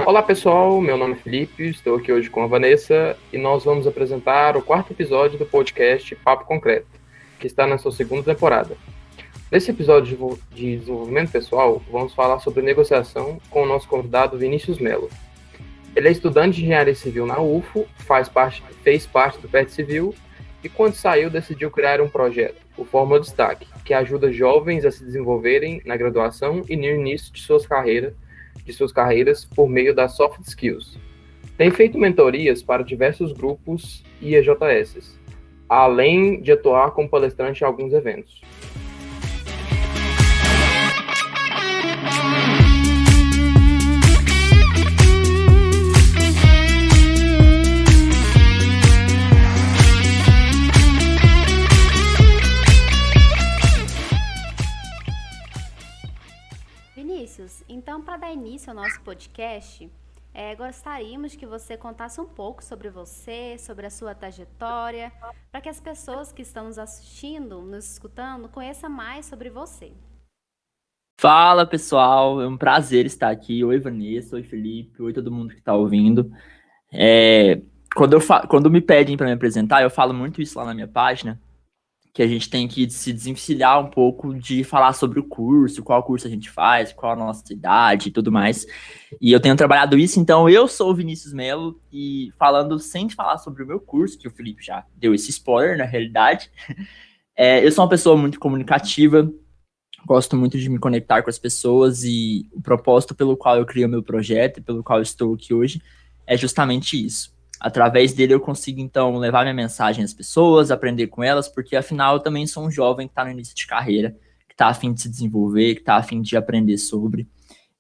Olá pessoal, meu nome é Felipe, estou aqui hoje com a Vanessa e nós vamos apresentar o quarto episódio do podcast Papo Concreto, que está na sua segunda temporada. Nesse episódio de desenvolvimento pessoal, vamos falar sobre negociação com o nosso convidado Vinícius Melo. Ele é estudante de engenharia civil na UFO, fez parte do PET Civil e quando saiu decidiu criar um projeto, o Fórmula Destaque, que ajuda jovens a se desenvolverem na graduação e no início de suas carreiras por meio das soft skills. Tem feito mentorias para diversos grupos e EJS, além de atuar como palestrante em alguns eventos. Vinícius, então para dar início ao nosso podcast, gostaríamos que você contasse um pouco sobre você, sobre a sua trajetória, para que as pessoas que estão nos assistindo, nos escutando, conheçam mais sobre você. Fala pessoal, é um prazer estar aqui. Oi Vanessa, oi Felipe, oi todo mundo que está ouvindo. Quando me pedem para me apresentar, eu falo muito isso lá na minha página, que a gente tem que se desvencilhar um pouco de falar sobre o curso, qual curso a gente faz, qual a nossa idade e tudo mais. E eu tenho trabalhado isso, então eu sou o Vinícius Melo, e falando sem falar sobre o meu curso, que o Felipe já deu esse spoiler na realidade, eu sou uma pessoa muito comunicativa, gosto muito de me conectar com as pessoas, e o propósito pelo qual eu criei o meu projeto e pelo qual eu estou aqui hoje é justamente isso. Através dele eu consigo, então, levar minha mensagem às pessoas, aprender com elas, porque, afinal, eu também sou um jovem que está no início de carreira, que está a fim de se desenvolver, que está a fim de aprender sobre.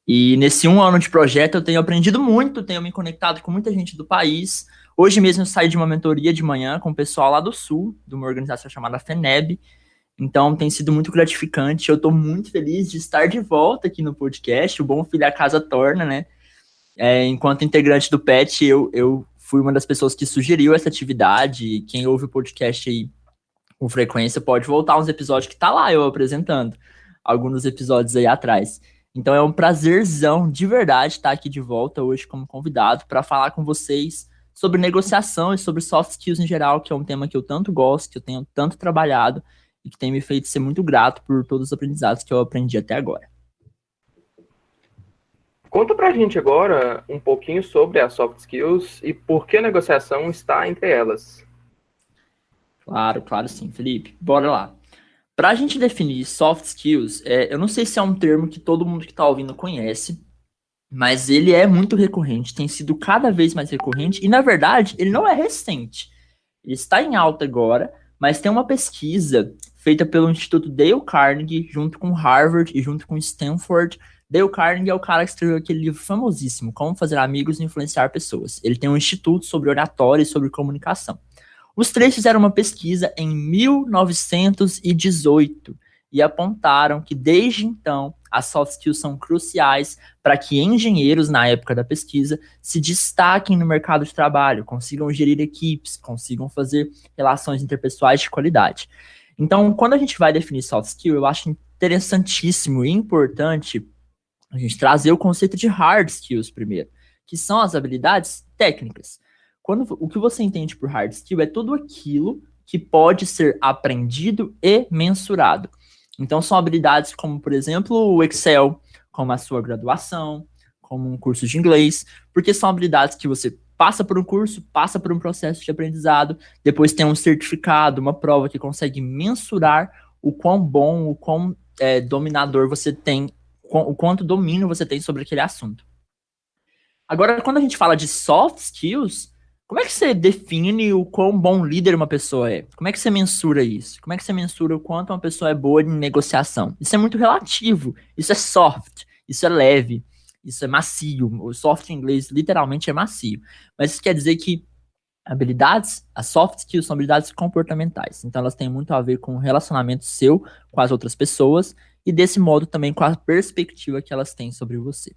E nesse 1 ano de projeto eu tenho aprendido muito, tenho me conectado com muita gente do país. Hoje mesmo eu saí de uma mentoria de manhã com o pessoal lá do Sul, de uma organização chamada FENEB. Então tem sido muito gratificante. Eu estou muito feliz de estar de volta aqui no podcast. O bom filho a casa torna, né? Enquanto integrante do PET, eu fui uma das pessoas que sugeriu essa atividade. Quem ouve o podcast aí com frequência pode voltar uns episódios que tá lá eu apresentando. Alguns episódios aí atrás. Então é um prazerzão de verdade estar aqui de volta hoje como convidado para falar com vocês sobre negociação e sobre soft skills em geral, que é um tema que eu tanto gosto, que eu tenho tanto trabalhado e que tem me feito ser muito grato por todos os aprendizados que eu aprendi até agora. Conta pra gente agora um pouquinho sobre as soft skills e por que a negociação está entre elas. Claro sim, Felipe. Bora lá. Para a gente definir soft skills, eu não sei se é um termo que todo mundo que está ouvindo conhece, mas ele é muito recorrente, tem sido cada vez mais recorrente, e na verdade ele não é recente. Ele está em alta agora, mas tem uma pesquisa feita pelo Instituto Dale Carnegie, junto com Harvard e junto com Stanford. Dale Carnegie é o cara que escreveu aquele livro famosíssimo, Como Fazer Amigos e Influenciar Pessoas. Ele tem um instituto sobre oratória e sobre comunicação. Os três fizeram uma pesquisa em 1918 e apontaram que, desde então, as soft skills são cruciais para que engenheiros, na época da pesquisa, se destaquem no mercado de trabalho, consigam gerir equipes, consigam fazer relações interpessoais de qualidade. Então, quando a gente vai definir soft skill, eu acho interessantíssimo e importante a gente trazer o conceito de hard skills primeiro, que são as habilidades técnicas. O que você entende por hard skill é tudo aquilo que pode ser aprendido e mensurado. Então, são habilidades como, por exemplo, o Excel, como a sua graduação, como um curso de inglês, porque são habilidades que você passa por um curso, passa por um processo de aprendizado, depois tem um certificado, uma prova que consegue mensurar o quão bom, o quão dominador você tem, o quanto domínio você tem sobre aquele assunto. Agora, quando a gente fala de soft skills, como é que você define o quão bom líder uma pessoa é? Como é que você mensura isso? Como é que você mensura o quanto uma pessoa é boa em negociação? Isso é muito relativo. Isso é soft. Isso é leve. Isso é macio. O soft em inglês literalmente é macio. Mas isso quer dizer que as soft skills são habilidades comportamentais. Então elas têm muito a ver com o relacionamento seu com as outras pessoas e desse modo também com a perspectiva que elas têm sobre você.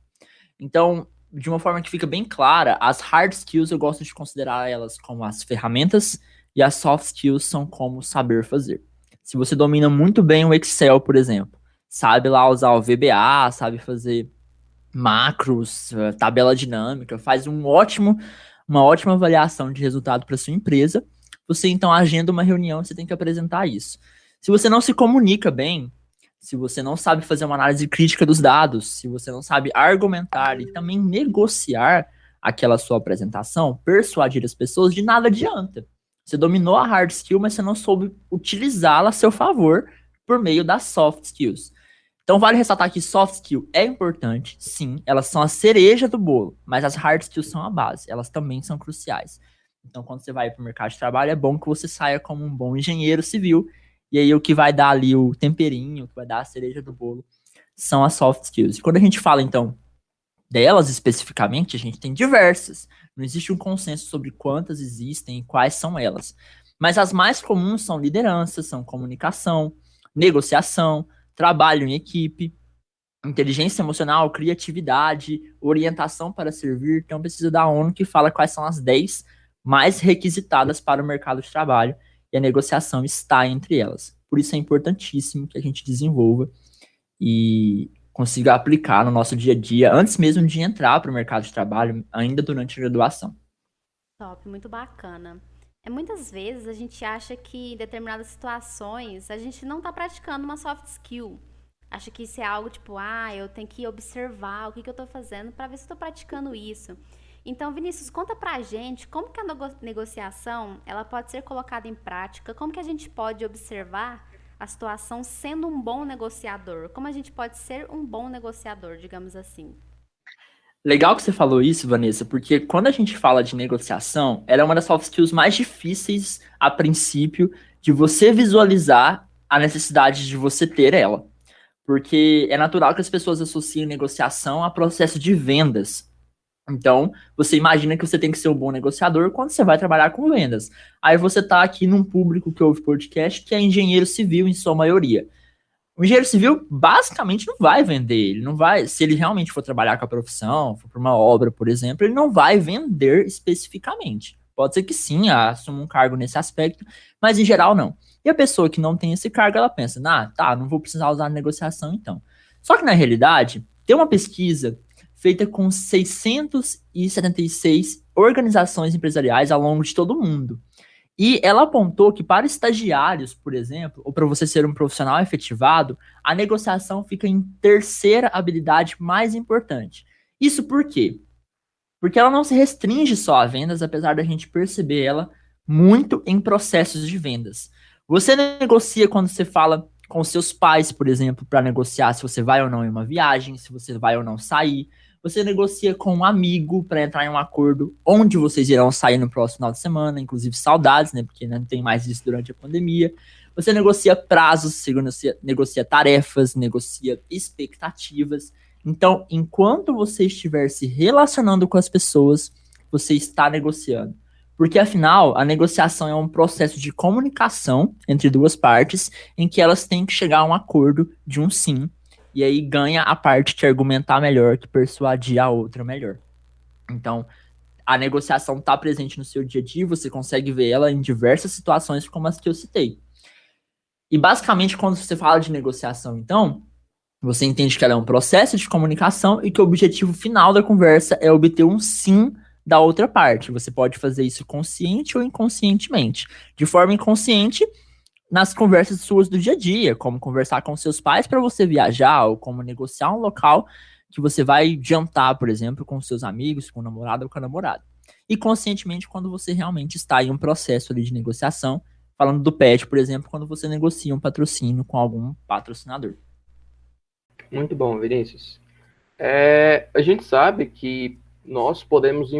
Então, de uma forma que fica bem clara, as hard skills eu gosto de considerar elas como as ferramentas e as soft skills são como saber fazer. Se você domina muito bem o Excel, por exemplo, sabe lá usar o VBA, sabe fazer macros, tabela dinâmica, faz uma ótima avaliação de resultado para sua empresa. Você então agenda uma reunião e você tem que apresentar isso. Se você não se comunica bem, se você não sabe fazer uma análise crítica dos dados, se você não sabe argumentar e também negociar aquela sua apresentação, persuadir as pessoas, de nada adianta. Você dominou a hard skill, mas você não soube utilizá-la a seu favor por meio das soft skills. Então vale ressaltar que soft skill é importante, sim, elas são a cereja do bolo, mas as hard skills são a base, elas também são cruciais. Então quando você vai para o mercado de trabalho, é bom que você saia como um bom engenheiro civil, e aí o que vai dar ali o temperinho, o que vai dar a cereja do bolo, são as soft skills. E quando a gente fala, então, delas especificamente, a gente tem diversas. Não existe um consenso sobre quantas existem e quais são elas. Mas as mais comuns são liderança, são comunicação, negociação, trabalho em equipe, inteligência emocional, criatividade, orientação para servir. Tem uma pesquisa da ONU que fala quais são as 10 mais requisitadas para o mercado de trabalho, e a negociação está entre elas. Por isso é importantíssimo que a gente desenvolva e consiga aplicar no nosso dia a dia, antes mesmo de entrar para o mercado de trabalho, ainda durante a graduação. Top, muito bacana. Muitas vezes a gente acha que em determinadas situações a gente não está praticando uma soft skill. Acha que isso é algo tipo, eu tenho que observar o que eu estou fazendo para ver se estou praticando isso. Então, Vinícius, conta pra gente como que a negociação ela pode ser colocada em prática, como que a gente pode observar a situação sendo um bom negociador, como a gente pode ser um bom negociador, digamos assim. Legal que você falou isso, Vanessa, porque quando a gente fala de negociação, ela é uma das soft skills mais difíceis, a princípio, de você visualizar a necessidade de você ter ela. Porque é natural que as pessoas associem negociação a processo de vendas. Então, você imagina que você tem que ser um bom negociador quando você vai trabalhar com vendas. Aí você está aqui num público que ouve podcast que é engenheiro civil em sua maioria. O engenheiro civil basicamente não vai vender, ele não vai, se ele realmente for trabalhar com a profissão, for para uma obra, por exemplo, ele não vai vender especificamente. Pode ser que sim, assuma um cargo nesse aspecto, mas em geral não. E a pessoa que não tem esse cargo, ela pensa, não vou precisar usar negociação então. Só que na realidade, tem uma pesquisa feita com 676 organizações empresariais ao longo de todo o mundo. E ela apontou que para estagiários, por exemplo, ou para você ser um profissional efetivado, a negociação fica em terceira habilidade mais importante. Isso por quê? Porque ela não se restringe só a vendas, apesar da gente perceber ela muito em processos de vendas. Você negocia quando você fala com seus pais, por exemplo, para negociar se você vai ou não em uma viagem, se você vai ou não sair. Você negocia com um amigo para entrar em um acordo onde vocês irão sair no próximo final de semana, inclusive saudades, né? Porque não tem mais isso durante a pandemia. Você negocia prazos, você negocia tarefas, negocia expectativas. Então, enquanto você estiver se relacionando com as pessoas, você está negociando. Porque, afinal, a negociação é um processo de comunicação entre duas partes em que elas têm que chegar a um acordo de um sim. E aí ganha a parte que argumentar melhor, que persuadir a outra melhor. Então, a negociação está presente no seu dia a dia, você consegue ver ela em diversas situações como as que eu citei. E basicamente, quando você fala de negociação, então, você entende que ela é um processo de comunicação e que o objetivo final da conversa é obter um sim da outra parte. Você pode fazer isso consciente ou inconscientemente. De forma inconsciente, nas conversas suas do dia a dia, como conversar com seus pais para você viajar, ou como negociar um local que você vai jantar, por exemplo, com seus amigos, com o namorado ou com a namorada. E conscientemente, quando você realmente está em um processo ali de negociação, falando do pet, por exemplo, quando você negocia um patrocínio com algum patrocinador. Muito bom, Vinícius. A gente sabe que nós podemos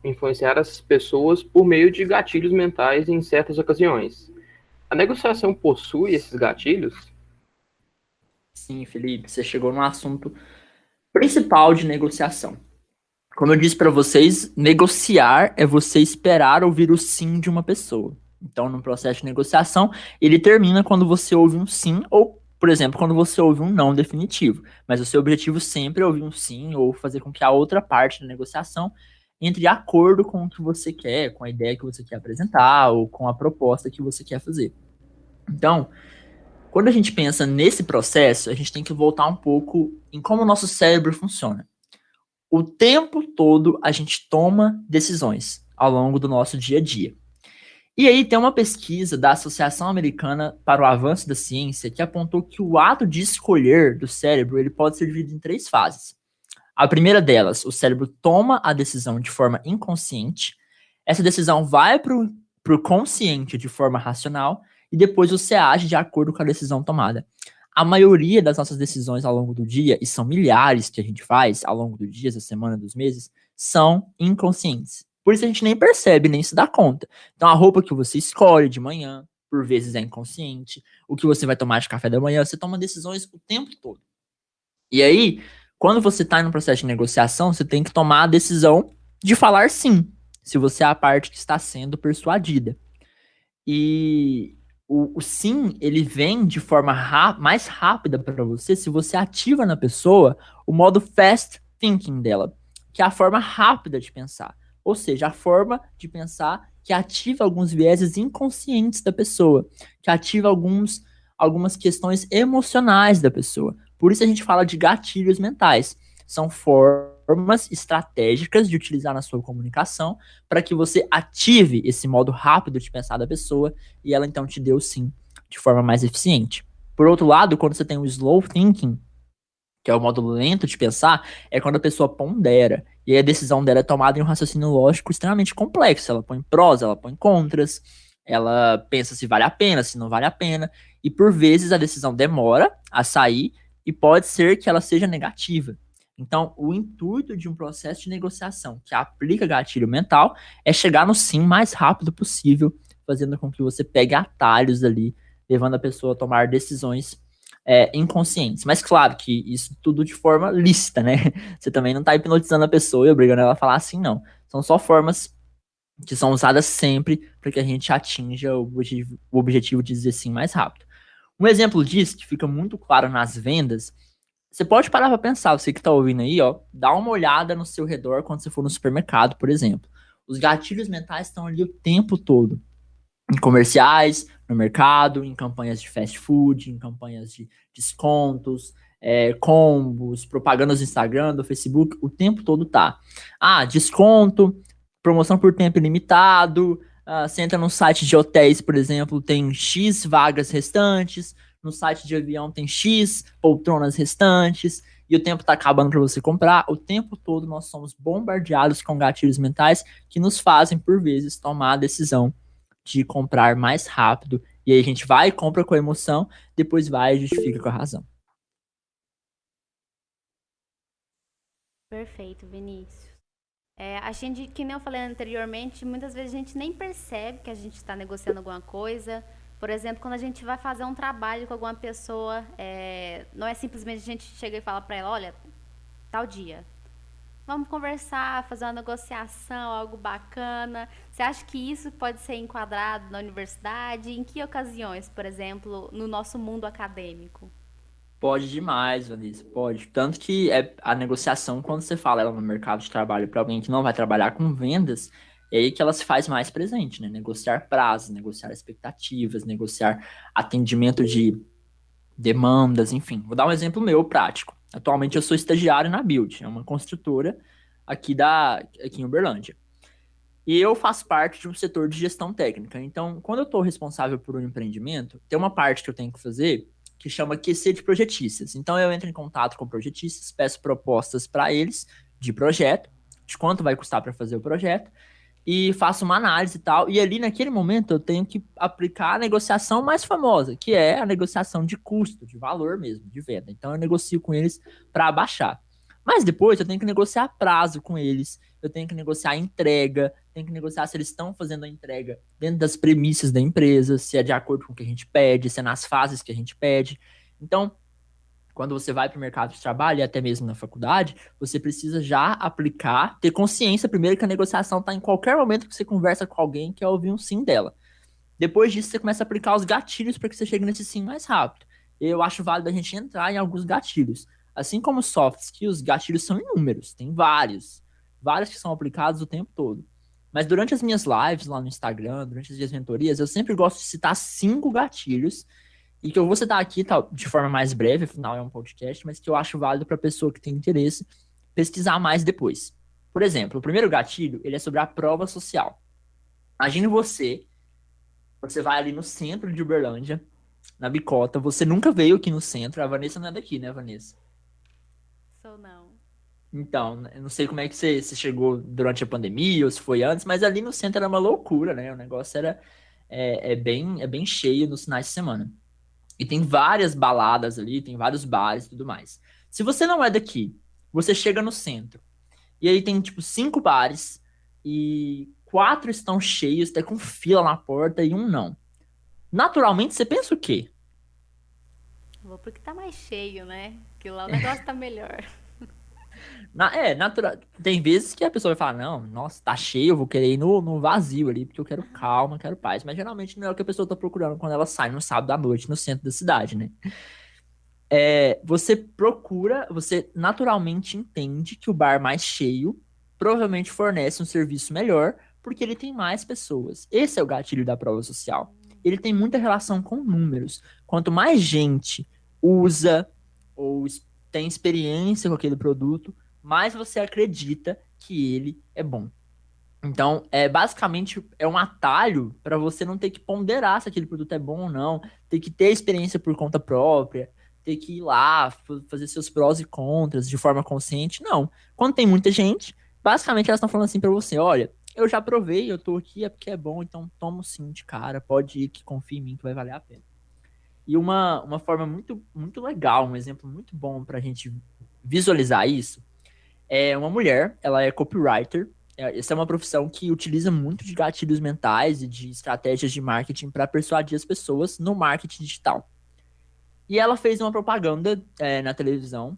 influenciar as pessoas por meio de gatilhos mentais em certas ocasiões. A negociação possui esses gatilhos? Sim, Felipe, você chegou no assunto principal de negociação. Como eu disse para vocês, negociar é você esperar ouvir o sim de uma pessoa. Então, no processo de negociação, ele termina quando você ouve um sim ou, por exemplo, quando você ouve um não definitivo. Mas o seu objetivo sempre é ouvir um sim ou fazer com que a outra parte da negociação entre de acordo com o que você quer, com a ideia que você quer apresentar ou com a proposta que você quer fazer. Então, quando a gente pensa nesse processo, a gente tem que voltar um pouco em como o nosso cérebro funciona. O tempo todo a gente toma decisões ao longo do nosso dia a dia. E aí tem uma pesquisa da Associação Americana para o Avanço da Ciência que apontou que o ato de escolher do cérebro ele pode ser dividido em 3 fases. A primeira delas, o cérebro toma a decisão de forma inconsciente, essa decisão vai para o consciente de forma racional e depois você age de acordo com a decisão tomada. A maioria das nossas decisões ao longo do dia, e são milhares que a gente faz ao longo do dia, da semana, dos meses, são inconscientes. Por isso a gente nem percebe, nem se dá conta. Então a roupa que você escolhe de manhã, por vezes é inconsciente. O que você vai tomar de café da manhã, você toma decisões o tempo todo. E aí, quando você está no processo de negociação, você tem que tomar a decisão de falar sim, se você é a parte que está sendo persuadida. E o sim, ele vem de forma mais rápida para você se você ativa na pessoa o modo fast thinking dela, que é a forma rápida de pensar. Ou seja, a forma de pensar que ativa alguns vieses inconscientes da pessoa, que ativa algumas questões emocionais da pessoa. Por isso a gente fala de gatilhos mentais. São formas estratégicas de utilizar na sua comunicação para que você ative esse modo rápido de pensar da pessoa e ela então te dê o sim de forma mais eficiente. Por outro lado, quando você tem o slow thinking, que é o modo lento de pensar, é quando a pessoa pondera. E aí a decisão dela é tomada em um raciocínio lógico extremamente complexo. Ela põe prós, ela põe contras, ela pensa se vale a pena, se não vale a pena. E por vezes a decisão demora a sair e pode ser que ela seja negativa. Então, o intuito de um processo de negociação que aplica gatilho mental é chegar no sim mais rápido possível, fazendo com que você pegue atalhos ali, levando a pessoa a tomar decisões inconscientes. Mas claro que isso tudo de forma lícita, né? Você também não está hipnotizando a pessoa e obrigando ela a falar assim, não. São só formas que são usadas sempre para que a gente atinja o objetivo de dizer sim mais rápido. Um exemplo disso, que fica muito claro nas vendas, você pode parar para pensar, você que está ouvindo aí, ó, dá uma olhada no seu redor quando você for no supermercado, por exemplo. Os gatilhos mentais estão ali o tempo todo. Em comerciais, no mercado, em campanhas de fast food, em campanhas de descontos, combos, propagandas do Instagram, do Facebook, o tempo todo tá. Desconto, promoção por tempo ilimitado, você entra no site de hotéis, por exemplo, tem X vagas restantes, no site de avião tem X poltronas restantes, e o tempo tá acabando para você comprar. O tempo todo nós somos bombardeados com gatilhos mentais que nos fazem, por vezes, tomar a decisão de comprar mais rápido, e aí a gente vai e compra com a emoção, depois vai e justifica com a razão. Perfeito, Vinícius. A gente, que nem eu falei anteriormente, muitas vezes a gente nem percebe que a gente está negociando alguma coisa. Por exemplo, quando a gente vai fazer um trabalho com alguma pessoa, não é simplesmente a gente chega e fala para ela, olha, tal dia, vamos conversar, fazer uma negociação, algo bacana. Você acha que isso pode ser enquadrado na universidade? Em que ocasiões, por exemplo, no nosso mundo acadêmico? Pode demais, Vanessa, pode. Tanto que a negociação, quando você fala ela no mercado de trabalho para alguém que não vai trabalhar com vendas, é aí que ela se faz mais presente, né? Negociar prazos, negociar expectativas, negociar atendimento de demandas, enfim. Vou dar um exemplo meu prático. Atualmente eu sou estagiário na Build, é uma construtora aqui em Uberlândia. E eu faço parte de um setor de gestão técnica. Então, quando eu estou responsável por um empreendimento, tem uma parte que eu tenho que fazer que chama QC de projetistas. Então, eu entro em contato com projetistas, peço propostas para eles de projeto, de quanto vai custar para fazer o projeto, e faço uma análise e tal. E ali, naquele momento, eu tenho que aplicar a negociação mais famosa, que é a negociação de custo, de valor mesmo, de venda. Então, eu negocio com eles para abaixar. Mas depois, eu tenho que negociar prazo com eles, eu tenho que negociar entrega, tenho que negociar se eles estão fazendo a entrega dentro das premissas da empresa, se é de acordo com o que a gente pede, se é nas fases que a gente pede. Então, quando você vai para o mercado de trabalho e até mesmo na faculdade, você precisa já aplicar, ter consciência primeiro que a negociação está em qualquer momento que você conversa com alguém que quer ouvir um sim dela. Depois disso, você começa a aplicar os gatilhos para que você chegue nesse sim mais rápido. Eu acho válido a gente entrar em alguns gatilhos. Assim como soft skills, gatilhos são inúmeros, tem vários que são aplicados o tempo todo. Mas durante as minhas lives lá no Instagram, durante as minhas mentorias, eu sempre gosto de citar 5 gatilhos, e que eu vou citar aqui de forma mais breve, afinal é um podcast, mas que eu acho válido para a pessoa que tem interesse pesquisar mais depois. Por exemplo, o primeiro gatilho, ele é sobre a prova social. Imagine você vai ali no centro de Uberlândia, na Bicota, você nunca veio aqui no centro, a Vanessa não é daqui, né, Vanessa? Sou não. Então, eu não sei como é que você chegou durante a pandemia ou se foi antes, mas ali no centro era uma loucura, né? O negócio era bem cheio nos finais de semana. E tem várias baladas ali, tem vários bares e tudo mais. Se você não é daqui, você chega no centro, e aí tem, tipo, 5 bares, e 4 estão cheios, até com fila na porta, e um não. Naturalmente, você pensa o quê? Vou porque tá mais cheio, né? Que lá o negócio tá melhor. Natural. Tem vezes que a pessoa vai falar, não, nossa, tá cheio, eu vou querer ir no vazio ali, porque eu quero calma, quero paz. Mas geralmente não é o que a pessoa tá procurando quando ela sai no sábado à noite no centro da cidade, né? Você naturalmente entende que o bar mais cheio provavelmente fornece um serviço melhor, porque ele tem mais pessoas. Esse é o gatilho da prova social. Ele tem muita relação com números. Quanto mais gente usa ou tem experiência com aquele produto, mais você acredita que ele é bom. Então, basicamente é um atalho para você não ter que ponderar se aquele produto é bom ou não, ter que ter experiência por conta própria, ter que ir lá, fazer seus prós e contras de forma consciente. Não. Quando tem muita gente, basicamente elas estão falando assim para você: olha, eu já provei, eu tô aqui, é porque é bom, então tomo sim de cara, pode ir que confie em mim que vai valer a pena. E uma forma muito, muito legal, um exemplo muito bom para a gente visualizar isso, é uma mulher, ela é copywriter. Essa é uma profissão que utiliza muito de gatilhos mentais e de estratégias de marketing para persuadir as pessoas no marketing digital. E ela fez uma propaganda na televisão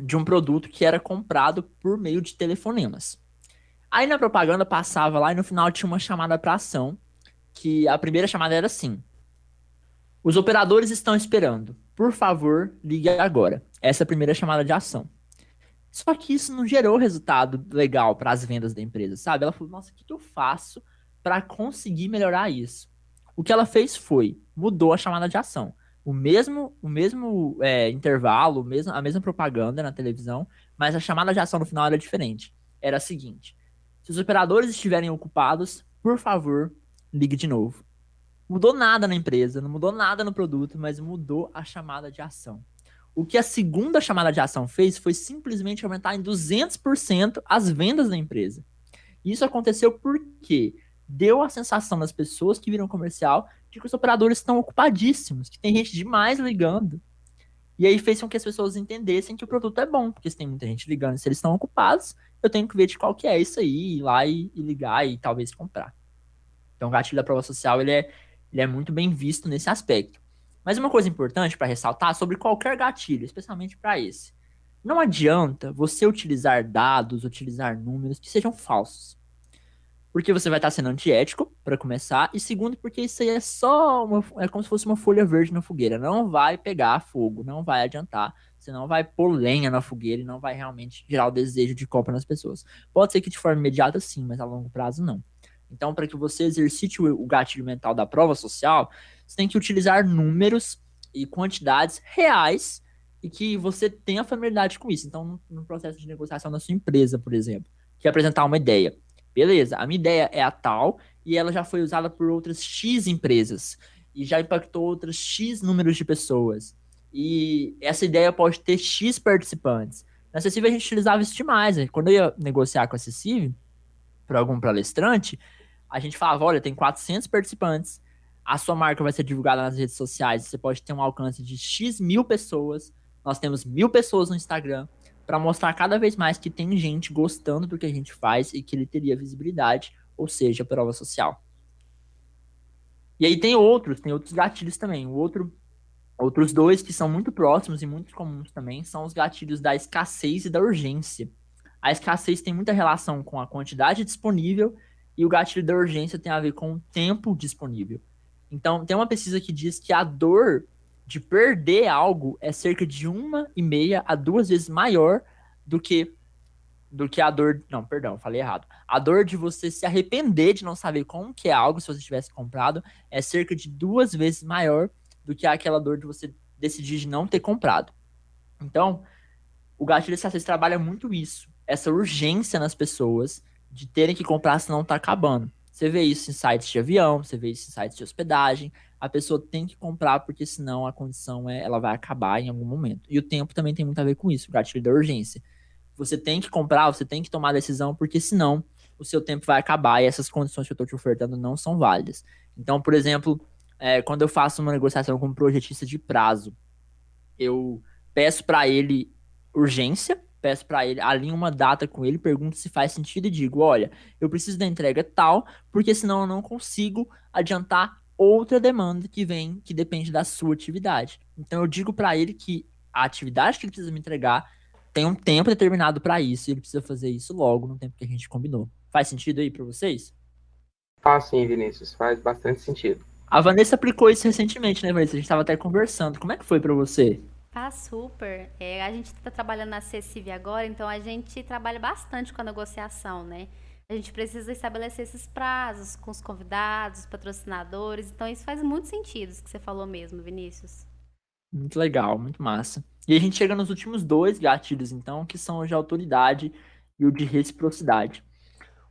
de um produto que era comprado por meio de telefonemas. Aí na propaganda passava lá e no final tinha uma chamada para ação, que a primeira chamada era assim: os operadores estão esperando. Por favor, ligue agora. Essa é a primeira chamada de ação. Só que isso não gerou resultado legal para as vendas da empresa, sabe? Ela falou, nossa, o que eu faço para conseguir melhorar isso? O que ela fez foi, mudou a chamada de ação. O mesmo intervalo, a mesma propaganda na televisão, mas a chamada de ação no final era diferente. Era a seguinte: se os operadores estiverem ocupados, por favor, ligue de novo. Mudou nada na empresa, não mudou nada no produto, mas mudou a chamada de ação. O que a segunda chamada de ação fez foi simplesmente aumentar em 200% as vendas da empresa. Isso aconteceu porque deu a sensação das pessoas que viram o comercial de que os operadores estão ocupadíssimos, que tem gente demais ligando. E aí fez com que as pessoas entendessem que o produto é bom, porque se tem muita gente ligando, se eles estão ocupados, eu tenho que ver de qual que é isso aí, ir lá e ligar e talvez comprar. Então o gatilho da prova social, ele é muito bem visto nesse aspecto. Mas uma coisa importante para ressaltar sobre qualquer gatilho, especialmente para esse: não adianta você utilizar dados, utilizar números que sejam falsos. Porque você vai estar sendo antiético, para começar, e segundo, porque isso aí é como se fosse uma folha verde na fogueira. Não vai pegar fogo, não vai adiantar. Você não vai pôr lenha na fogueira e não vai realmente gerar o desejo de compra nas pessoas. Pode ser que de forma imediata sim, mas a longo prazo não. Então, para que você exercite o gatilho mental da prova social, você tem que utilizar números e quantidades reais e que você tenha familiaridade com isso. Então, no processo de negociação da sua empresa, por exemplo, que é apresentar uma ideia. Beleza, a minha ideia é a tal e ela já foi usada por outras X empresas e já impactou outras X números de pessoas. E essa ideia pode ter X participantes. Na Acessível a gente utilizava isso demais. Né? Quando eu ia negociar com a Acessível, para algum palestrante, a gente falava, olha, tem 400 participantes, a sua marca vai ser divulgada nas redes sociais, você pode ter um alcance de X mil pessoas, nós temos 1000 pessoas no Instagram, para mostrar cada vez mais que tem gente gostando do que a gente faz e que ele teria visibilidade, ou seja, prova social. E aí tem outros gatilhos também. Outros dois que são muito próximos e muito comuns também são os gatilhos da escassez e da urgência. A escassez tem muita relação com a quantidade disponível e o gatilho da urgência tem a ver com o tempo disponível. Então, tem uma pesquisa que diz que a dor de perder algo é cerca de 1,5 a 2 vezes maior do que a dor... Não, perdão, falei errado. A dor de você se arrepender de não saber como que é algo se você tivesse comprado é cerca de 2 vezes maior do que aquela dor de você decidir de não ter comprado. Então, o gatilho de escassez trabalha muito isso, essa urgência nas pessoas de terem que comprar senão tá acabando. Você vê isso em sites de avião, você vê isso em sites de hospedagem, a pessoa tem que comprar porque senão a condição ela vai acabar em algum momento. E o tempo também tem muito a ver com isso, o gatilho da urgência. Você tem que comprar, você tem que tomar a decisão, porque senão o seu tempo vai acabar e essas condições que eu estou te ofertando não são válidas. Então, por exemplo, quando eu faço uma negociação com um projetista de prazo, eu peço para ele urgência, peço para ele, alinho uma data com ele, pergunto se faz sentido e digo, olha, eu preciso da entrega tal, porque senão eu não consigo adiantar outra demanda que depende da sua atividade. Então eu digo para ele que a atividade que ele precisa me entregar tem um tempo determinado para isso, e ele precisa fazer isso logo no tempo que a gente combinou. Faz sentido aí para vocês? Sim, Vinícius, faz bastante sentido. A Vanessa aplicou isso recentemente, né, Vanessa? A gente estava até conversando. Como é que foi para você? Tá super. A gente está trabalhando na Acessive agora, então a gente trabalha bastante com a negociação, né? A gente precisa estabelecer esses prazos com os convidados, patrocinadores, então isso faz muito sentido, isso que você falou mesmo, Vinícius. Muito legal, muito massa. E a gente chega nos últimos 2 gatilhos, então, que são o de autoridade e o de reciprocidade.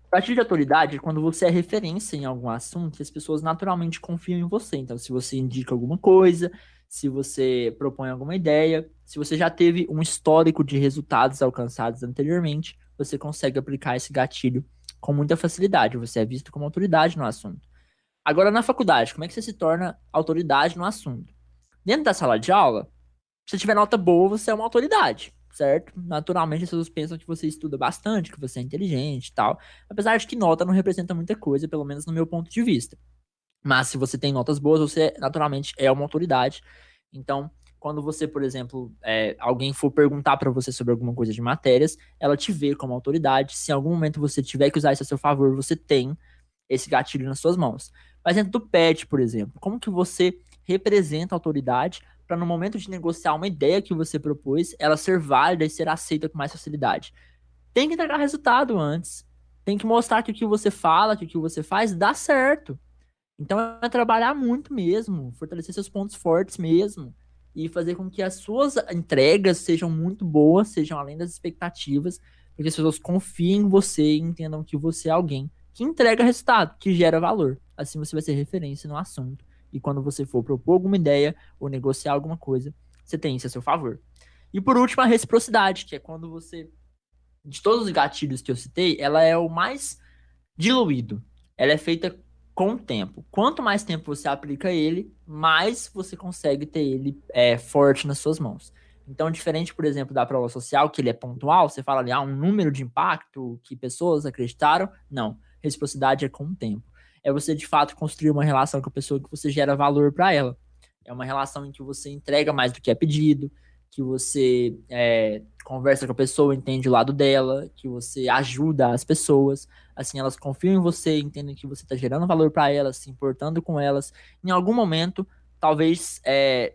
O gatilho de autoridade é quando você é referência em algum assunto e as pessoas naturalmente confiam em você. Então, se você indica alguma coisa, se você propõe alguma ideia, se você já teve um histórico de resultados alcançados anteriormente, você consegue aplicar esse gatilho com muita facilidade. Você é visto como autoridade no assunto. Agora, na faculdade, como é que você se torna autoridade no assunto? Dentro da sala de aula, se você tiver nota boa, você é uma autoridade, certo? Naturalmente, as pessoas pensam que você estuda bastante, que você é inteligente e tal. Apesar de que nota não representa muita coisa, pelo menos no meu ponto de vista. Mas se você tem notas boas, você naturalmente é uma autoridade. Então, quando você, por exemplo, alguém for perguntar para você sobre alguma coisa de matérias, ela te vê como autoridade. Se em algum momento você tiver que usar isso a seu favor, você tem esse gatilho nas suas mãos. Mas dentro do PET, por exemplo, como que você representa a autoridade para no momento de negociar uma ideia que você propôs, ela ser válida e ser aceita com mais facilidade? Tem que entregar resultado antes. Tem que mostrar que o que você fala, que o que você faz dá certo. Então é trabalhar muito mesmo, fortalecer seus pontos fortes mesmo e fazer com que as suas entregas sejam muito boas, sejam além das expectativas, porque as pessoas confiem em você e entendam que você é alguém que entrega resultado, que gera valor. Assim você vai ser referência no assunto. E quando você for propor alguma ideia ou negociar alguma coisa, você tem isso a seu favor. E por último, a reciprocidade, que é quando você, de todos os gatilhos que eu citei, ela é o mais diluído. Ela é feita com o tempo. Quanto mais tempo você aplica ele, mais você consegue ter ele forte nas suas mãos. Então, diferente, por exemplo, da prova social, que ele é pontual, você fala ali, um número de impacto que pessoas acreditaram. Não. Reciprocidade é com o tempo. É você, de fato, construir uma relação com a pessoa que você gera valor para ela. É uma relação em que você entrega mais do que é pedido, que você conversa com a pessoa, entende o lado dela, que você ajuda as pessoas. Assim, elas confiam em você, entendem que você está gerando valor para elas, se importando com elas. Em algum momento, talvez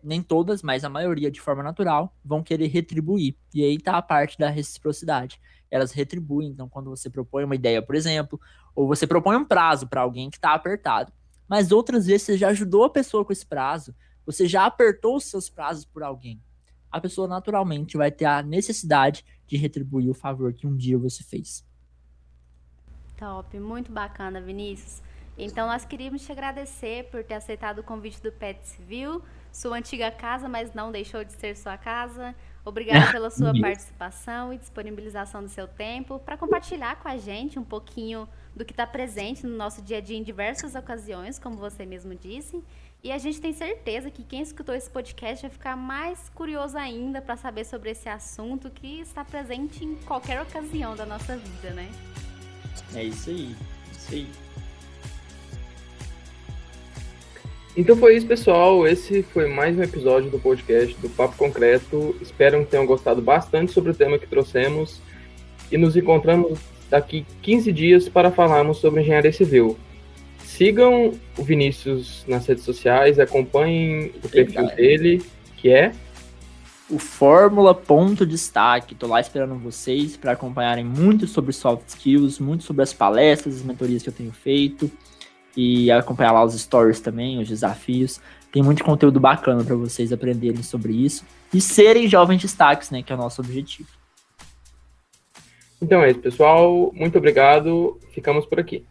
nem todas, mas a maioria, de forma natural, vão querer retribuir. E aí tá a parte da reciprocidade. Elas retribuem. Então, quando você propõe uma ideia, por exemplo, ou você propõe um prazo para alguém que está apertado, mas outras vezes você já ajudou a pessoa com esse prazo, você já apertou os seus prazos por alguém, a pessoa naturalmente vai ter a necessidade de retribuir o favor que um dia você fez. Top, muito bacana, Vinícius. Então, nós queríamos te agradecer por ter aceitado o convite do PET Civil, sua antiga casa, mas não deixou de ser sua casa. Obrigada pela sua participação e disponibilização do seu tempo para compartilhar com a gente um pouquinho do que está presente no nosso dia a dia em diversas ocasiões, como você mesmo disse. E a gente tem certeza que quem escutou esse podcast vai ficar mais curioso ainda para saber sobre esse assunto que está presente em qualquer ocasião da nossa vida, né? É isso aí, isso aí. Então foi isso, pessoal. Esse foi mais um episódio do podcast do Papo Concreto. Espero que tenham gostado bastante sobre o tema que trouxemos. E nos encontramos daqui 15 dias para falarmos sobre engenharia civil. Sigam o Vinícius nas redes sociais, acompanhem o perfil dele, que é o Fórmula.destaque. Tô lá esperando vocês para acompanharem muito sobre soft skills, muito sobre as palestras, as mentorias que eu tenho feito. E acompanhar lá os stories também, os desafios. Tem muito conteúdo bacana para vocês aprenderem sobre isso. E serem jovens destaques, né? Que é o nosso objetivo. Então é isso, pessoal. Muito obrigado. Ficamos por aqui.